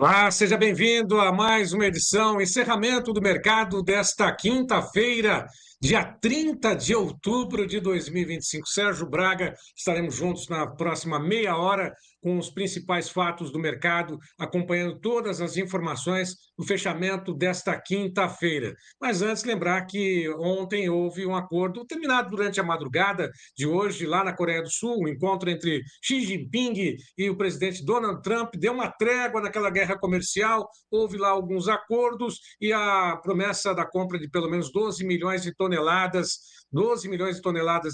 Olá, seja bem-vindo a mais uma edição, encerramento do mercado desta quinta-feira, dia 30 de outubro de 2025. Sérgio Braga, estaremos juntos na próxima meia hora com os principais fatos do mercado, acompanhando todas as informações do fechamento desta quinta-feira. Mas antes, lembrar que ontem houve um acordo terminado durante a madrugada de hoje, lá na Coreia do Sul, um encontro entre Xi Jinping e o presidente Donald Trump, deu uma trégua naquela guerra comercial, houve lá alguns acordos e a promessa da compra de pelo menos 12 milhões de toneladas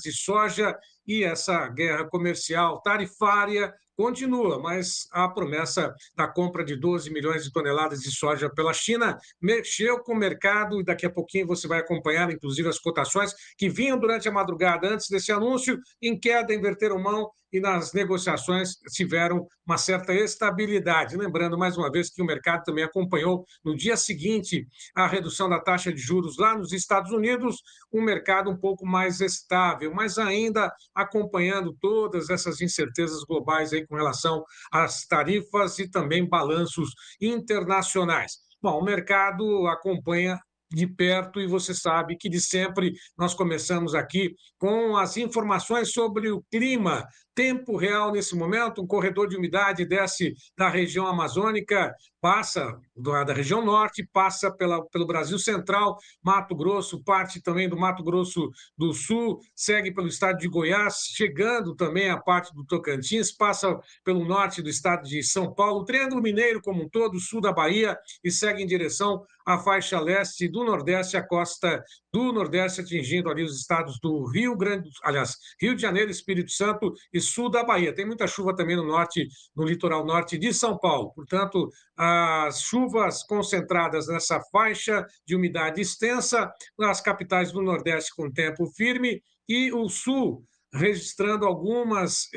de soja, e essa guerra comercial tarifária continua, mas a promessa da compra de 12 milhões de toneladas de soja pela China mexeu com o mercado, e daqui a pouquinho você vai acompanhar, inclusive, as cotações que vinham durante a madrugada antes desse anúncio, em queda, inverteram mão, e nas negociações tiveram uma certa estabilidade. Lembrando, mais uma vez, que o mercado também acompanhou, no dia seguinte, a redução da taxa de juros lá nos Estados Unidos, um mercado um pouco mais estável, mas ainda acompanhando todas essas incertezas globais aí com relação às tarifas e também balanços internacionais. Bom, o mercado acompanha de perto, e você sabe que de sempre nós começamos aqui com as informações sobre o clima, tempo real nesse momento. Um corredor de umidade desce da região amazônica, passa da região norte, passa pelo Brasil Central, Mato Grosso, parte também do Mato Grosso do Sul, segue pelo estado de Goiás, chegando também a parte do Tocantins, passa pelo norte do estado de São Paulo, Triângulo Mineiro como um todo, sul da Bahia, e segue em direção à faixa leste do Nordeste, a costa do Nordeste, atingindo ali os estados do Rio de Janeiro, Espírito Santo e sul da Bahia. Tem muita chuva também no norte, no litoral norte de São Paulo. Portanto, as chuvas concentradas nessa faixa de umidade extensa, nas capitais do Nordeste com tempo firme, e o sul registrando algumas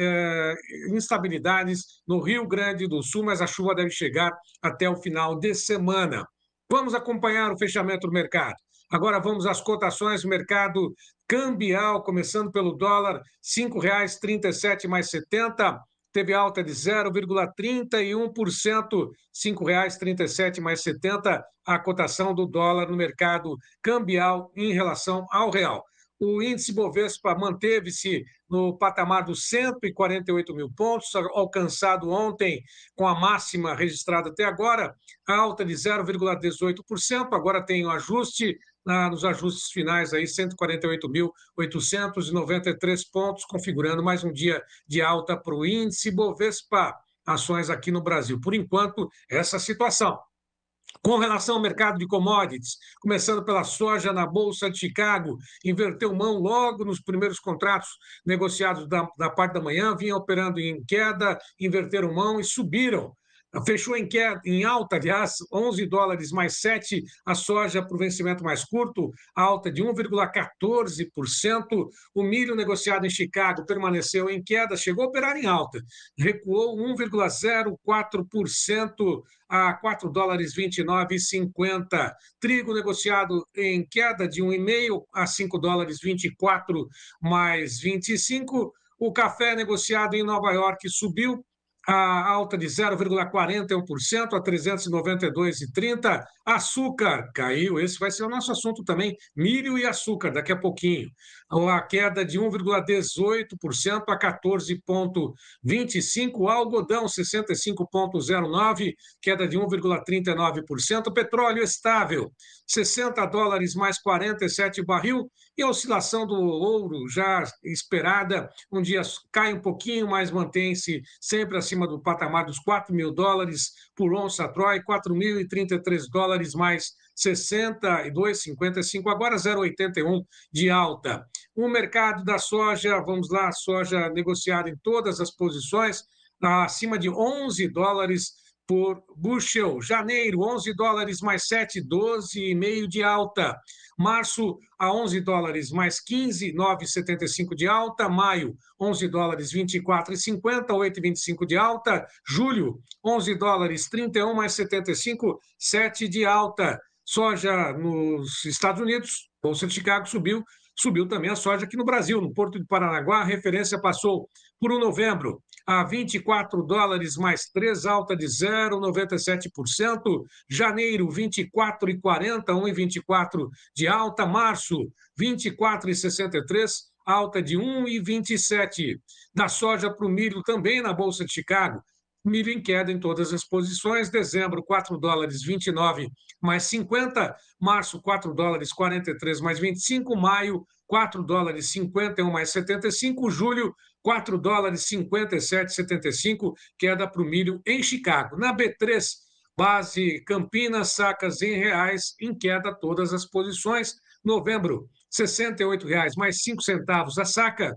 instabilidades no Rio Grande do Sul, mas a chuva deve chegar até o final de semana. Vamos acompanhar o fechamento do mercado. Agora vamos às cotações do mercado cambial, começando pelo dólar, R$ 5,37 mais 70, teve alta de 0,31%, R$ 5,37 mais 70, a cotação do dólar no mercado cambial em relação ao real. O índice Bovespa manteve-se no patamar dos 148 mil pontos, alcançado ontem com a máxima registrada até agora, alta de 0,18%, agora tem o ajuste, nos ajustes finais, aí 148.893 pontos, configurando mais um dia de alta para o índice Bovespa, ações aqui no Brasil. Por enquanto, essa situação. Com relação ao mercado de commodities, começando pela soja na Bolsa de Chicago, inverteu mão logo nos primeiros contratos negociados da parte da manhã, vinha operando em queda, inverteram mão e subiram. Fechou em queda, em alta, aliás, 11 dólares mais 7, a soja para o vencimento mais curto, alta de 1,14%. O milho negociado em Chicago permaneceu em queda, chegou a operar em alta, recuou 1,04% a 4 dólares 29,50. Trigo negociado em queda de 1,5 a 5 dólares 24 mais 25. O café negociado em Nova York subiu, a alta de 0,41% a 392,30. Açúcar caiu, esse vai ser o nosso assunto também, milho e açúcar, daqui a pouquinho. A queda de 1,18% a 14,25%. Algodão, 65,09%, queda de 1,39%. Petróleo estável, 60 dólares mais 47 barril. E a oscilação do ouro já esperada, um dia cai um pouquinho, mas mantém-se sempre acima do patamar dos 4 mil dólares por onça Troy, 4.033 dólares mais 62,55, agora 0,81 de alta. O mercado da soja, vamos lá, soja negociada em todas as posições, acima de 11 dólares por bushel. Janeiro, 11 dólares mais 7, 12,5 de alta. Março, a 11 dólares mais 15, 9,75 de alta. Maio, 11 dólares 24,50, 8,25 de alta. Julho, 11 dólares 31 mais 75, 7 de alta. Soja nos Estados Unidos, Bolsa de Chicago subiu também a soja aqui no Brasil, no Porto de Paranaguá, a referência passou por um novembro a $24 mais 3, alta de 0,97%. Janeiro, 24,40, 1,24 de alta. Março, 24,63, alta de 1,27. Da soja para o milho, também na Bolsa de Chicago, milho em queda em todas as posições. Dezembro, $4,29 mais 50. Março, $4,43 mais 25. Maio, $4,51 mais 75. Julho, $4,57,75, queda para o milho em Chicago. Na B3, base Campinas, sacas em reais, em queda todas as posições. Novembro, R$ 68 mais 5 centavos a saca,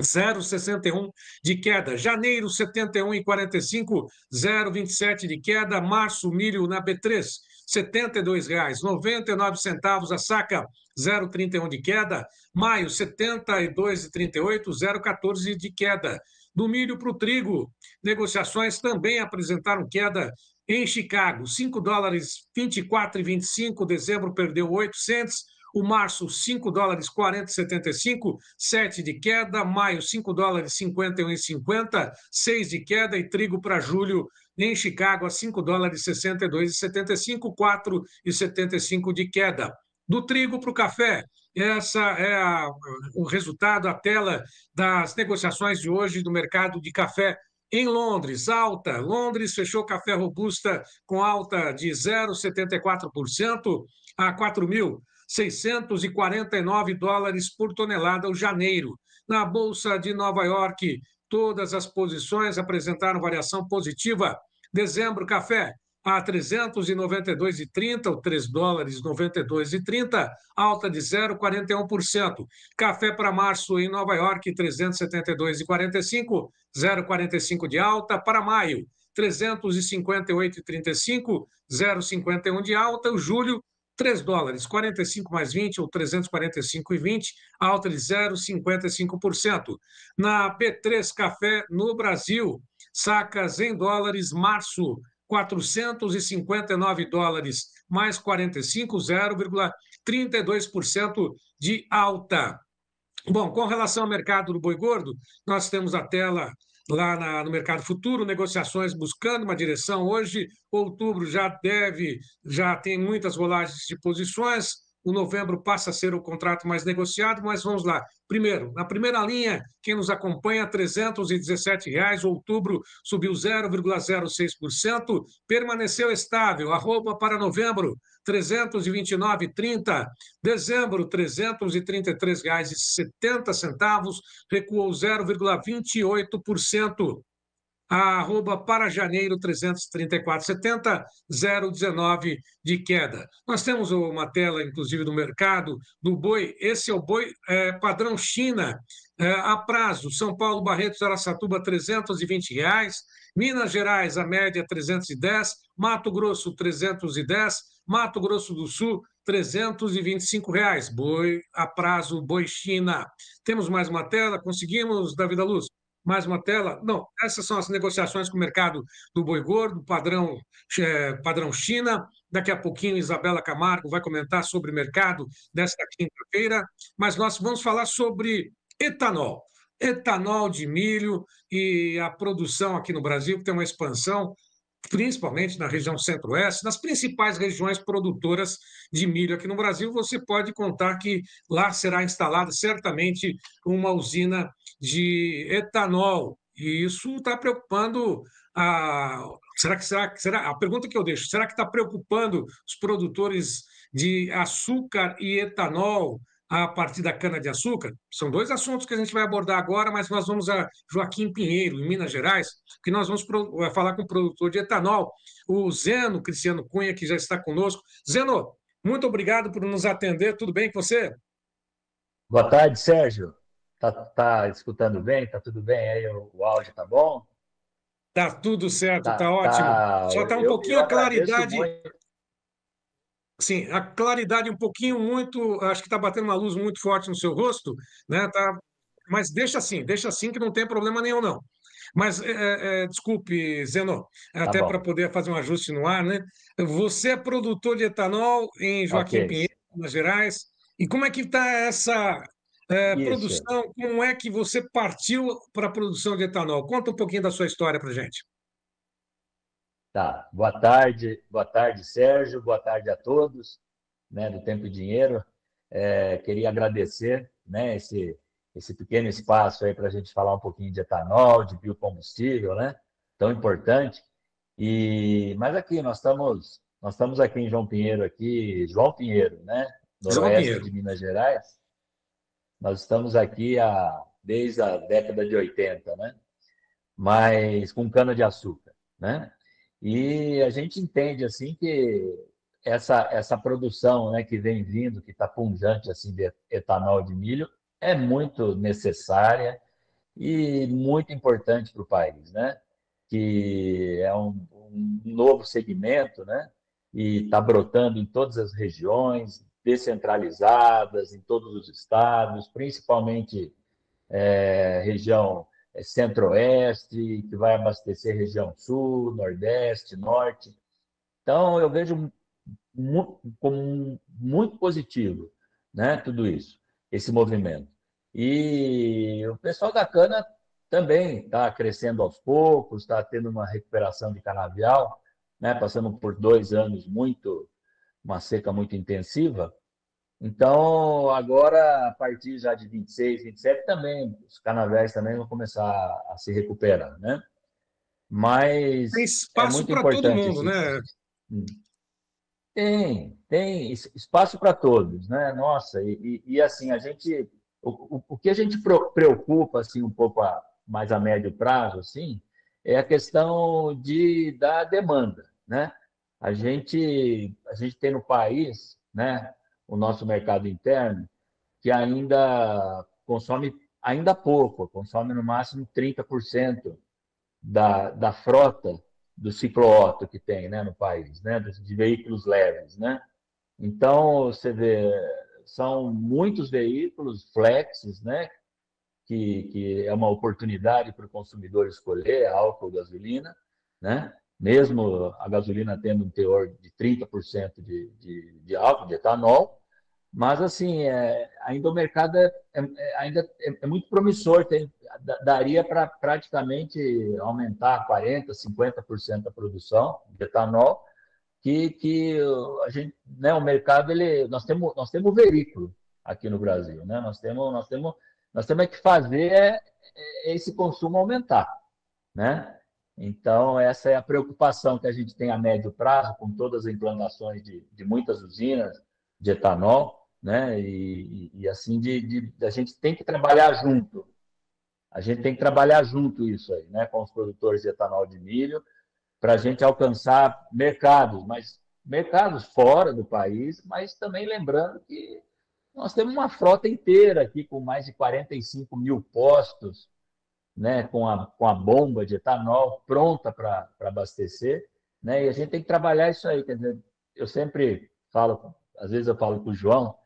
0,61 de queda. Janeiro, 71,45, 0,27 de queda. Março, milho na B3, R$ 72,99 a saca, 0,31 de queda. Maio, 72,38, 0,14 de queda. Do milho para o trigo, negociações também apresentaram queda em Chicago, $5,24,25, dezembro perdeu 8 cents. O março, $5,40,75, 7 de queda. Maio, $5,51,50, 6 de queda. E trigo para julho, em Chicago, a $5,62,75, 4,75 de queda. Do trigo para o café, essa é o resultado, a tela das negociações de hoje do mercado de café em Londres, alta. Londres fechou café robusta com alta de 0,74% a $4.649 por tonelada o janeiro. Na Bolsa de Nova York, todas as posições apresentaram variação positiva. Dezembro, café a 392,30, o $3,92,30, alta de 0,41%. Café para março em Nova York, 372,45, 0,45 de alta. Para maio, 358,35, 0,51 de alta. O julho, $3, 45 mais 20, ou 345,20, alta de 0,55%. Na B3 Café no Brasil, sacas em dólares, março, $459 mais 45, 0,32% de alta. Bom, com relação ao mercado do boi gordo, nós temos a tela lá no mercado futuro, negociações buscando uma direção. Hoje, outubro já tem muitas rolagens de posições. O novembro passa a ser o contrato mais negociado, mas vamos lá. Primeiro, na primeira linha, quem nos acompanha, R$ 317, outubro subiu 0,06%, permaneceu estável. Arroba para novembro, 329,30. Dezembro, R$ 333,70, recuou 0,28%. A arroba para janeiro, 334,70, 0,19 de queda. Nós temos uma tela, inclusive, do mercado do boi. Esse é o boi padrão China, a prazo. São Paulo, Barretos, Araçatuba, R$ 320. Minas Gerais, a média, 310. Mato Grosso, 310. Mato Grosso do Sul, R$ 325. Boi a prazo, boi China. Temos mais uma tela? Conseguimos, Davi da Luz? Mais uma tela? Não, essas são as negociações com o mercado do boi gordo, padrão China. Daqui a pouquinho, Isabela Camargo vai comentar sobre o mercado desta quinta-feira, mas nós vamos falar sobre etanol. Etanol de milho e a produção aqui no Brasil, que tem uma expansão, principalmente na região centro-oeste, nas principais regiões produtoras de milho aqui no Brasil. Você pode contar que lá será instalada certamente uma usina de etanol, e isso está preocupando será a pergunta que eu deixo, será que está preocupando os produtores de açúcar e etanol a partir da cana-de-açúcar? São dois assuntos que a gente vai abordar agora, mas nós vamos a Joaquim Pinheiro, em Minas Gerais, que nós vamos falar com o produtor de etanol, o Zeno Cristiano Cunha, que já está conosco. Zeno, muito obrigado por nos atender, tudo bem com você? Boa tarde, Sérgio. Tá escutando bem? Tá tudo bem aí? O áudio tá bom? Tá tudo certo, Tá, tá ótimo. tá. Só está um Eu pouquinho a agradeço claridade. muito. Sim, a claridade um pouquinho muito, acho que está batendo uma luz muito forte no seu rosto, né? Tá, mas deixa assim que não tem problema nenhum, não. Mas, desculpe, Zeno, Tá até para bom. poder fazer um ajuste no ar, né? Você é produtor de etanol em Ok. Joaquim Pinheiro, Minas Gerais, e como é que está Isso. produção, como é que você partiu para a produção de etanol? Conta um pouquinho da sua história para a gente. Tá. Boa tarde, Sérgio. Boa tarde a todos, né, do Tempo e Dinheiro. Queria agradecer, né, esse pequeno espaço aí para a gente falar um pouquinho de etanol, de biocombustível, né, tão importante. Mas aqui nós estamos aqui em João Pinheiro, né, João noroeste Pinheiro. de Minas Gerais. Nós estamos aqui desde a década de 80, né? Mas com cana-de-açúcar, né? E a gente entende assim que essa produção, né, que vem vindo, que está pungente assim de etanol de milho, é muito necessária e muito importante para o país, né? Que é um novo segmento, né? E está brotando em todas as regiões, descentralizadas, em todos os estados, principalmente região centro-oeste, que vai abastecer região sul, nordeste, norte. Então, eu vejo como muito positivo, né, tudo isso, esse movimento. E o pessoal da cana também está crescendo aos poucos, está tendo uma recuperação de canavial, né, passando por 2 anos uma seca muito intensiva. Então, agora, a partir já de 26, 27, também, os canaviais também vão começar a se recuperar, né? Tem Mas é espaço muito para todo importante mundo, esse. né? Tem espaço para todos, né? Nossa, e assim, o que a gente preocupa, assim, um pouco mais a médio prazo, assim, é a questão da demanda, né? A gente tem no país, né, o nosso mercado interno, que ainda consome ainda pouco, consome no máximo 30% da frota do ciclo Otto que tem, né, no país, né, de veículos leves, né? Então, você vê, são muitos veículos flexes, né, que é uma oportunidade para o consumidor escolher álcool ou gasolina, né? Mesmo a gasolina tendo um teor de 30% de álcool, de etanol, mas assim, ainda o mercado ainda é muito promissor, daria para praticamente aumentar 40%, 50% a produção de etanol, que a gente, né, o mercado, nós temos o veículo aqui no Brasil, né? Nós temos que fazer esse consumo aumentar, né? Então, essa é a preocupação que a gente tem a médio prazo, com todas as implantações de muitas usinas de etanol, né? E assim, a gente tem que trabalhar junto. A gente tem que trabalhar junto isso aí, né? Com os produtores de etanol de milho, para a gente alcançar mercados, mas mercados fora do país, mas também lembrando que nós temos uma frota inteira aqui com mais de 45 mil postos, né, com a bomba de etanol pronta para abastecer, né, e a gente tem que trabalhar isso aí. Quer dizer, eu sempre falo, às vezes eu falo com o João,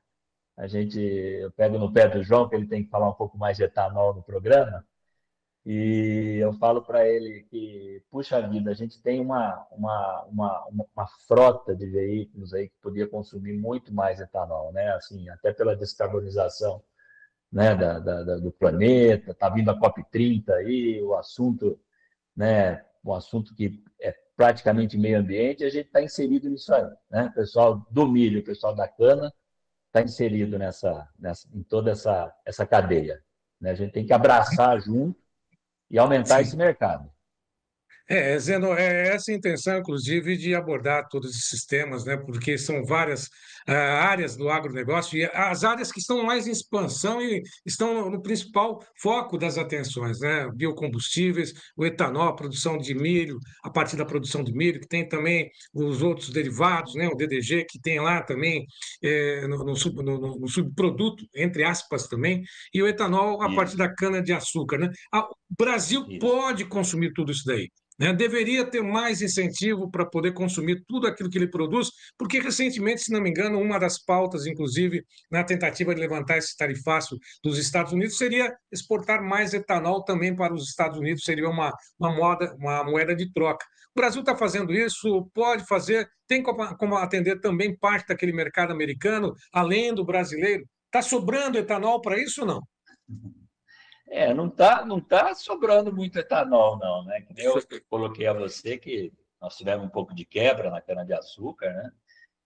eu pego no pé do João, que ele tem que falar um pouco mais de etanol no programa, e eu falo para ele que, puxa vida, a gente tem uma frota de veículos aí que podia consumir muito mais etanol, né? Assim, até pela descarbonização, né, do planeta, tá vindo a COP30 aí, o assunto, né, um assunto que é praticamente meio ambiente, a gente está inserido nisso aí, né? O pessoal do milho, o pessoal da cana está inserido em toda essa cadeia, né? A gente tem que abraçar junto e aumentar esse Sim. mercado. Zeno, é essa a intenção, inclusive, de abordar todos esses temas, né? Porque são várias áreas do agronegócio e as áreas que estão mais em expansão e estão no principal foco das atenções, né? Biocombustíveis, o etanol, a produção de milho, a partir da produção de milho, que tem também os outros derivados, né? O DDG, que tem lá também no subproduto, entre aspas, também, e o etanol a partir Isso, da cana-de-açúcar, né? O Brasil isso, pode consumir tudo isso daí, né? Deveria ter mais incentivo para poder consumir tudo aquilo que ele produz, porque recentemente, se não me engano, uma das pautas, inclusive, na tentativa de levantar esse tarifácio dos Estados Unidos, seria exportar mais etanol também para os Estados Unidos, seria uma moeda de troca. O Brasil está fazendo isso, pode fazer, tem como atender também parte daquele mercado americano, além do brasileiro. Está sobrando etanol para isso ou não? Não tá sobrando muito etanol, não, né? Que nem eu coloquei a você que nós tivemos um pouco de quebra na cana-de-açúcar, né?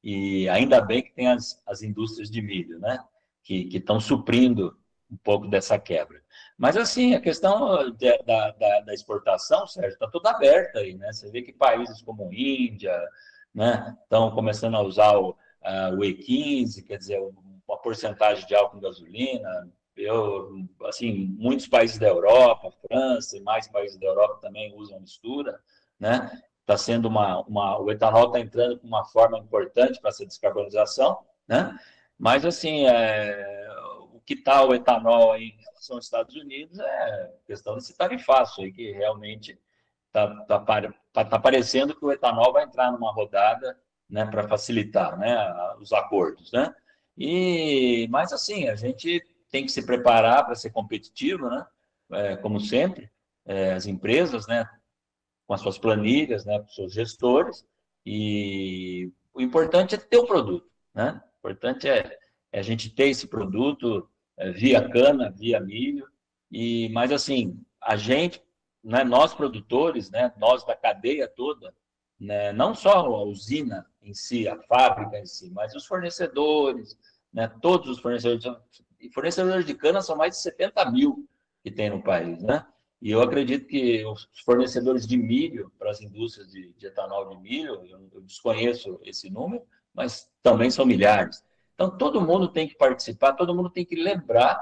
E ainda bem que tem as indústrias de milho, né? Que estão suprindo um pouco dessa quebra. Mas, assim, a questão da exportação, Sérgio, está toda aberta aí, né? Você vê que países como Índia, né, estão começando a usar o E15, quer dizer, uma porcentagem de álcool em gasolina. Assim, muitos países da Europa, França e mais países da Europa também usam mistura, né? Está sendo o etanol está entrando com uma forma importante para essa descarbonização, né? Mas, assim, o que está o etanol aí em relação aos Estados Unidos é questão desse tarifaço aí, que realmente tá parecendo que o etanol vai entrar numa rodada, né, para facilitar, né, os acordos, né? Mas, assim, a gente tem que se preparar para ser competitivo, né? Como sempre, as empresas, né, com as suas planilhas, né, com os seus gestores, e o importante é ter o produto, né? O importante é a gente ter esse produto via cana, via milho, mas assim, a gente, né, nós produtores, né, nós da cadeia toda, né, não só a usina em si, a fábrica em si, mas os fornecedores, né, todos os fornecedores de cana são mais de 70 mil que tem no país, né? E eu acredito que os fornecedores de milho para as indústrias de etanol de milho, eu desconheço esse número, mas também são milhares. Então, todo mundo tem que participar, todo mundo tem que lembrar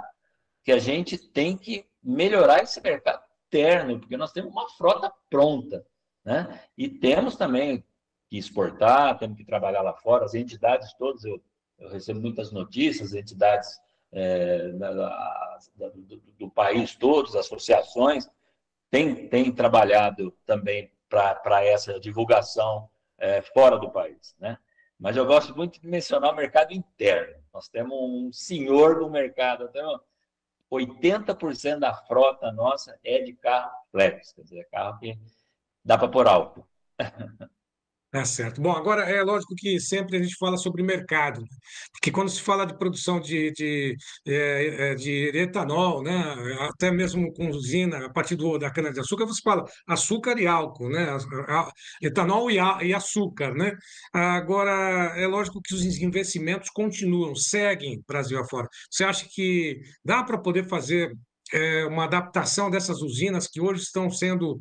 que a gente tem que melhorar esse mercado interno, porque nós temos uma frota pronta, né? E temos também que exportar, temos que trabalhar lá fora, as entidades todas, eu recebo muitas notícias, entidades do país todos, associações, têm trabalhado também para essa divulgação fora do país, né? Mas eu gosto muito de mencionar o mercado interno. Nós temos um senhor no mercado, até 80% da frota nossa é de carro flex, quer dizer, carro que dá para pôr álcool. Tá certo. Bom, agora é lógico que sempre a gente fala sobre mercado, né? Porque quando se fala de produção de etanol, né? Até mesmo com usina, a partir da cana-de-açúcar, você fala açúcar e álcool, né? Etanol e açúcar, né? Agora, é lógico que os investimentos continuam, seguem Brasil afora. Você acha que dá para poder fazer uma adaptação dessas usinas que hoje estão sendo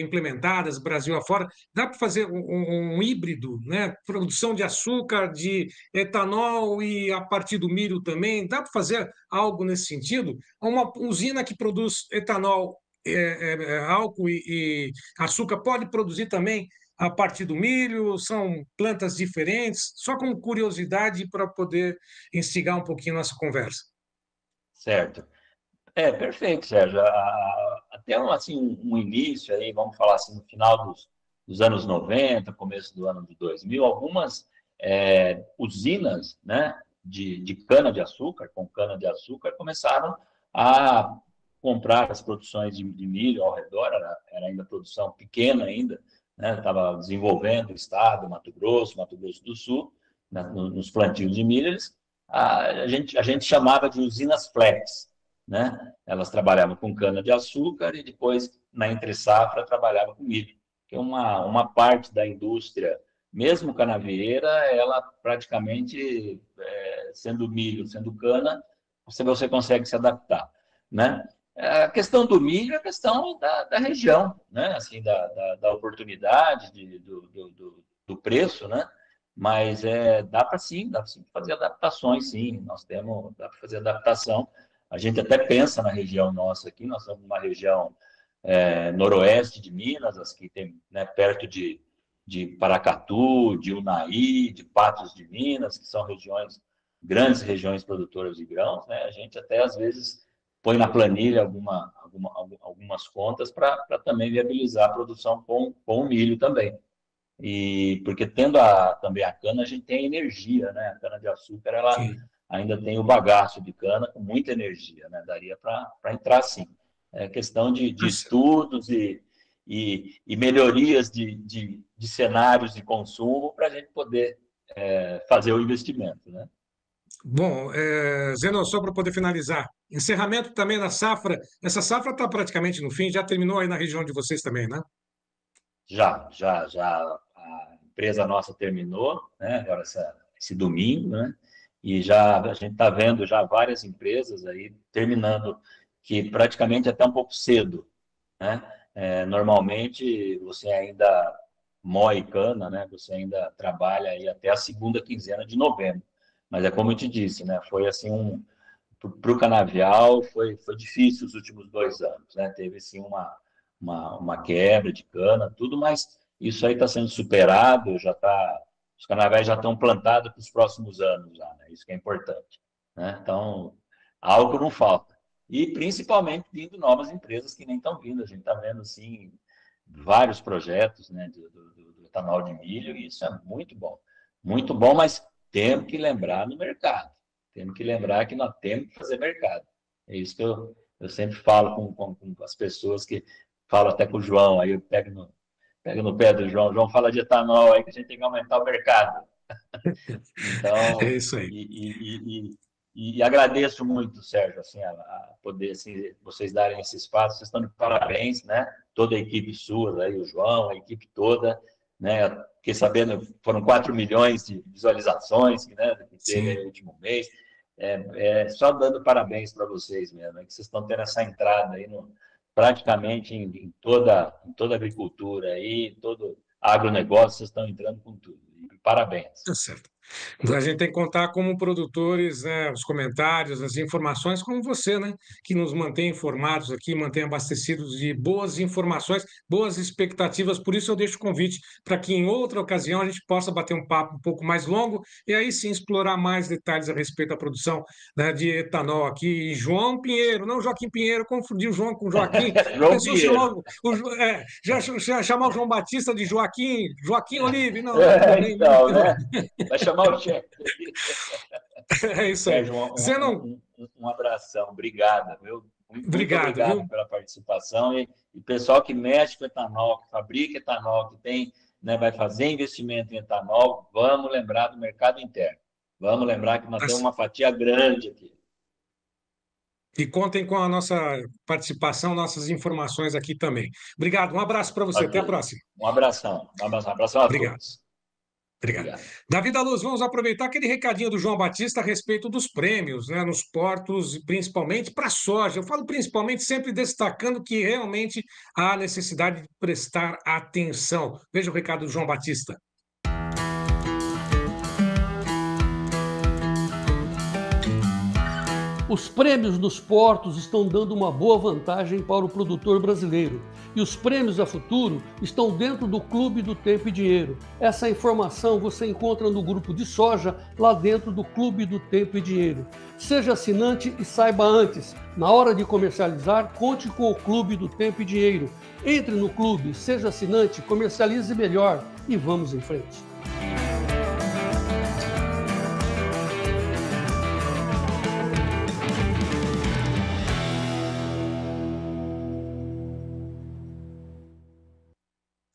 implementadas Brasil afora? Dá para fazer um híbrido, né? Produção de açúcar, de etanol e a partir do milho também. Dá para fazer algo nesse sentido? Uma usina que produz etanol, álcool e açúcar pode produzir também a partir do milho? São plantas diferentes? Só como curiosidade para poder instigar um pouquinho nossa conversa. Certo. Perfeito, Sérgio. Até assim, um início aí, vamos falar assim, no final dos anos 90, começo do ano de 2000, algumas usinas, né, de cana-de-açúcar, com cana-de-açúcar, começaram a comprar as produções de milho ao redor, era ainda produção pequena ainda, né, estava desenvolvendo o estado, Mato Grosso do Sul, né, nos plantios de milho, a gente chamava de usinas flex, né? Elas trabalhavam com cana-de-açúcar e depois, na entre-safra, trabalhavam com milho. Que é uma parte da indústria, mesmo canavieira, ela praticamente, sendo milho, sendo cana, você consegue se adaptar, né? A questão do milho é a questão da região, né? Assim, da oportunidade, do preço, né? Mas dá para sim fazer adaptações, sim. Dá para fazer adaptação. A gente até pensa na região nossa aqui, nós somos uma região noroeste de Minas, as que tem, né, perto de Paracatu, de Unai, de Patos de Minas, que são grandes regiões produtoras de grãos, né? A gente até às vezes põe na planilha algumas contas para também viabilizar a produção com o milho também. E porque tendo também a cana, a gente tem energia, né? A cana de açúcar, ela Sim. ainda tem o bagaço de cana com muita energia, né? Daria para entrar sim. É questão de estudos e melhorias de cenários de consumo para a gente poder fazer o investimento, né? Bom, Zenon, só para poder finalizar, encerramento também da safra. Essa safra está praticamente no fim, já terminou aí na região de vocês também, né? Já a empresa nossa terminou, né? Agora esse domingo, né? E já a gente está vendo já várias empresas aí terminando, que praticamente até um pouco cedo, né? Normalmente você ainda moe cana, né? Você ainda trabalha aí até a segunda quinzena de novembro. Mas é como eu te disse, né? Foi assim para o canavial foi difícil os últimos 2 anos, né? Teve assim uma quebra de cana, tudo, mas isso aí está sendo superado, os canaviais já estão plantados para os próximos anos, já, né? Isso que é importante, né? Então, algo não falta. E principalmente vindo novas empresas que nem estão vindo, a gente está vendo assim vários projetos, né, do etanol de milho, e isso é muito bom, mas temos que lembrar no mercado. Temos que lembrar que nós temos que fazer mercado. É isso que eu sempre falo com as pessoas que falo até com o João, aí eu pego no pé do João, João fala de etanol aí que a gente tem que aumentar o mercado. É Então, isso aí. e agradeço muito, Sérgio, assim, a poder assim, vocês darem esse espaço, vocês estão de parabéns, né? Toda a equipe sua, aí, o João, a equipe toda, né? Fiquei sabendo, foram 4 milhões de visualizações, né, que teve aí Sim. no último mês. Só dando parabéns para vocês mesmo, né, que vocês estão tendo essa entrada aí praticamente em toda a agricultura aí, todo agronegócio, vocês estão entrando com tudo. E parabéns. Tá certo. A gente tem que contar como produtores, né, os comentários, as informações, como você, né, que nos mantém informados aqui, mantém abastecidos de boas informações, boas expectativas. Por isso eu deixo o convite para que em outra ocasião a gente possa bater um papo um pouco mais longo e aí sim explorar mais detalhes a respeito da produção, né, de etanol aqui. E João Pinheiro, não Joaquim Pinheiro, confundi o João com Joaquim. A João pessoa chamar Pinheiro. já chamar o João Batista de Joaquim, Joaquim Olive, não, nem Então, ferrou. né? Vai chamar o chefe. É isso aí. Sérgio, Zenon, um abração. Obrigado, viu? Muito obrigado, obrigado viu? pela participação. E pessoal que mexe com etanol, que fabrica etanol, que tem, né, vai fazer investimento em etanol, vamos lembrar do mercado interno. Vamos lembrar que nós Tá temos certo. uma fatia grande aqui. E contem com a nossa participação, nossas informações aqui também. Obrigado, um abraço para você, até a Ok. próxima. Um abração. Um abração a Obrigado, todos. obrigado. Obrigado. Davi da Luz, vamos aproveitar aquele recadinho do João Batista a respeito dos prêmios, né, nos portos, principalmente para a soja. Eu falo principalmente sempre destacando que realmente há necessidade de prestar atenção. Veja o recado do João Batista. Os prêmios nos portos estão dando uma boa vantagem para o produtor brasileiro. E os prêmios a futuro estão dentro do Clube do Tempo e Dinheiro. Essa informação você encontra no grupo de soja, lá dentro do Clube do Tempo e Dinheiro. Seja assinante e saiba antes. Na hora de comercializar, conte com o Clube do Tempo e Dinheiro. Entre no clube, seja assinante, comercialize melhor e vamos em frente.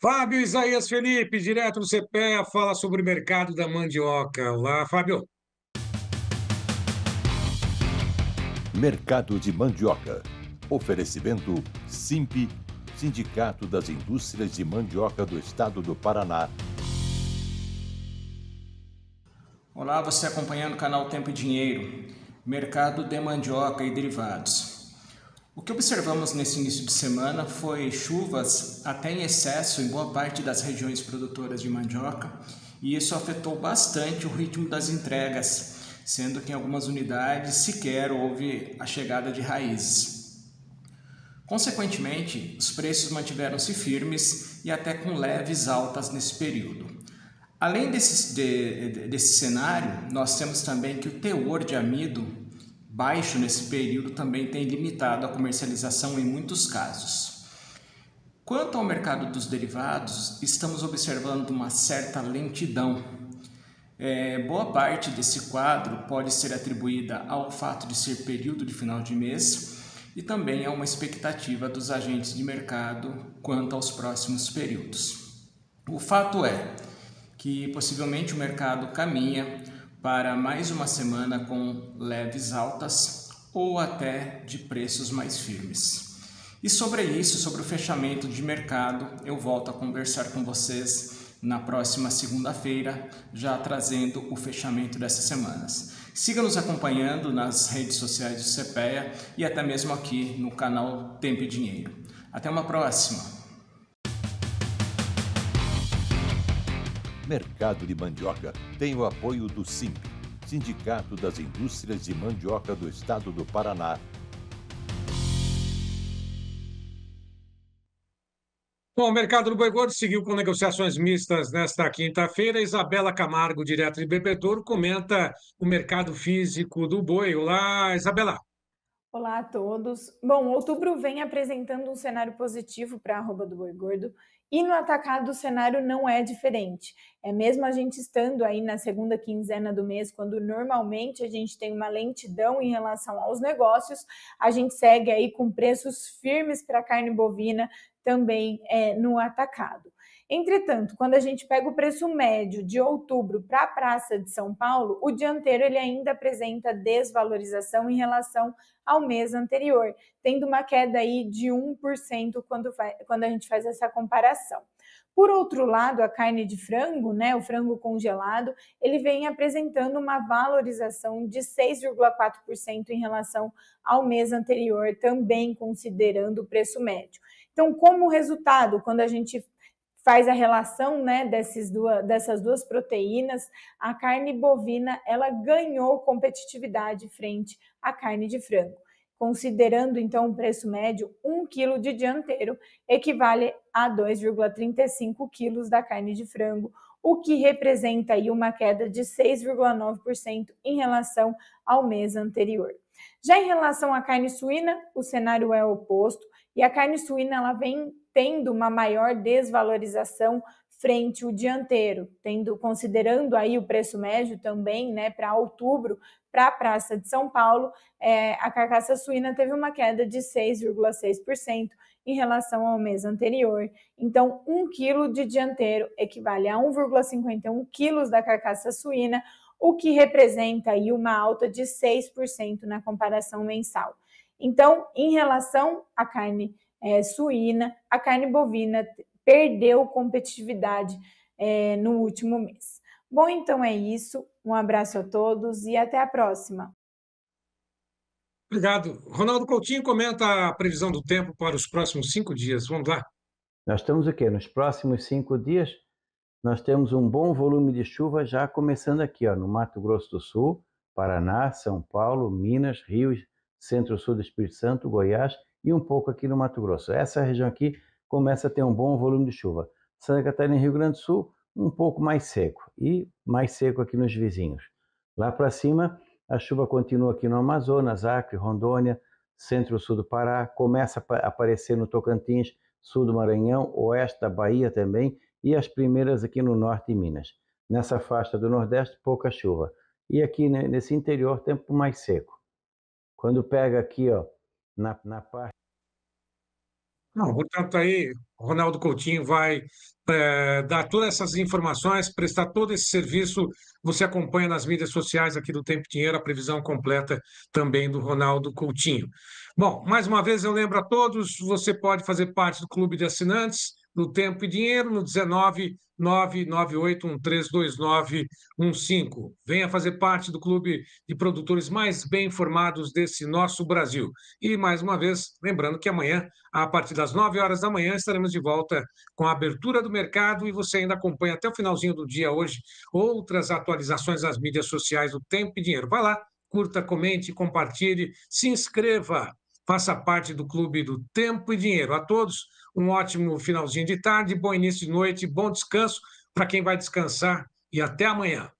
Fábio Isaías Felipe, direto do CPEA, fala sobre o mercado da mandioca. Olá, Fábio. Mercado de mandioca. Oferecimento SIMP, Sindicato das Indústrias de Mandioca do Estado do Paraná. Olá, você acompanhando o canal Tempo e Dinheiro, mercado de mandioca e derivados. O que observamos nesse início de semana foi chuvas até em excesso em boa parte das regiões produtoras de mandioca e isso afetou bastante o ritmo das entregas, sendo que em algumas unidades sequer houve a chegada de raízes. Consequentemente, os preços mantiveram-se firmes e até com leves altas nesse período. Além desse cenário, nós temos também que o teor de amido baixo nesse período também tem limitado a comercialização em muitos casos. Quanto ao mercado dos derivados, estamos observando uma certa lentidão. Boa parte desse quadro pode ser atribuída ao fato de ser período de final de mês e também a uma expectativa dos agentes de mercado quanto aos próximos períodos. O fato é que possivelmente o mercado caminha para mais uma semana com leves altas ou até de preços mais firmes. E sobre isso, sobre o fechamento de mercado, eu volto a conversar com vocês na próxima segunda-feira, já trazendo o fechamento dessas semanas. Siga nos acompanhando nas redes sociais do CPEA e até mesmo aqui no canal Tempo e Dinheiro. Até uma próxima! Mercado de Mandioca tem o apoio do SIMP, Sindicato das Indústrias de Mandioca do Estado do Paraná. Bom, o mercado do boi gordo seguiu com negociações mistas nesta quinta-feira. Isabela Camargo, direto de Bebedouro, comenta o mercado físico do boi. Olá, Isabela. Olá a todos. Bom, outubro vem apresentando um cenário positivo para a arroba do boi gordo e no atacado o cenário não é diferente. É mesmo a gente estando aí na segunda quinzena do mês, quando normalmente a gente tem uma lentidão em relação aos negócios, a gente segue aí com preços firmes para a carne bovina também no atacado. Entretanto, quando a gente pega o preço médio de outubro para a Praça de São Paulo, o dianteiro ele ainda apresenta desvalorização em relação ao mês anterior, tendo uma queda aí de 1% quando a gente faz essa comparação. Por outro lado, a carne de frango, né, o frango congelado, ele vem apresentando uma valorização de 6,4% em relação ao mês anterior, também considerando o preço médio. Então, como resultado, quando a gente faz a relação, né, dessas duas proteínas, a carne bovina ela ganhou competitividade frente à carne de frango. Considerando, então, o preço médio, 1 quilo de dianteiro equivale a 2,35 quilos da carne de frango, o que representa aí uma queda de 6,9% em relação ao mês anterior. Já em relação à carne suína, o cenário é oposto, e a carne suína ela vem tendo uma maior desvalorização frente ao dianteiro, considerando aí o preço médio também, né, para outubro, para a Praça de São Paulo, a carcaça suína teve uma queda de 6,6% em relação ao mês anterior. Então, 1 quilo de dianteiro equivale a 1,51 quilos da carcaça suína, o que representa aí uma alta de 6% na comparação mensal. Então, em relação à carne suína, a carne bovina perdeu competitividade no último mês. Bom, então é isso. Um abraço a todos e até a próxima. Obrigado. Ronaldo Coutinho comenta a previsão do tempo para os próximos 5 dias. Vamos lá. Nós estamos aqui, nos próximos 5 dias, nós temos um bom volume de chuva já começando aqui, no Mato Grosso do Sul, Paraná, São Paulo, Minas, Rio, Centro-Sul do Espírito Santo, Goiás e um pouco aqui no Mato Grosso. Essa região aqui começa a ter um bom volume de chuva. Santa Catarina e Rio Grande do Sul, um pouco mais seco e mais seco aqui nos vizinhos. Lá para cima, a chuva continua aqui no Amazonas, Acre, Rondônia, Centro-Sul do Pará, começa a aparecer no Tocantins, sul do Maranhão, oeste da Bahia também e as primeiras aqui no norte de Minas. Nessa faixa do Nordeste, pouca chuva. E aqui nesse interior, tempo mais seco. Quando pega aqui, na parte... Não, portanto, aí, Ronaldo Coutinho vai dar todas essas informações, prestar todo esse serviço. Você acompanha nas mídias sociais aqui do Tempo e Dinheiro, a previsão completa também do Ronaldo Coutinho. Bom, mais uma vez eu lembro a todos, você pode fazer parte do clube de assinantes do Tempo e Dinheiro no 19998132915. Venha fazer parte do clube de produtores mais bem informados desse nosso Brasil. E, mais uma vez, lembrando que amanhã, a partir das 9 horas da manhã, estaremos de volta com a abertura do mercado e você ainda acompanha até o finalzinho do dia hoje outras atualizações das mídias sociais do Tempo e Dinheiro. Vai lá, curta, comente, compartilhe, se inscreva, faça parte do clube do Tempo e Dinheiro. A todos, um ótimo finalzinho de tarde, bom início de noite, bom descanso para quem vai descansar e até amanhã.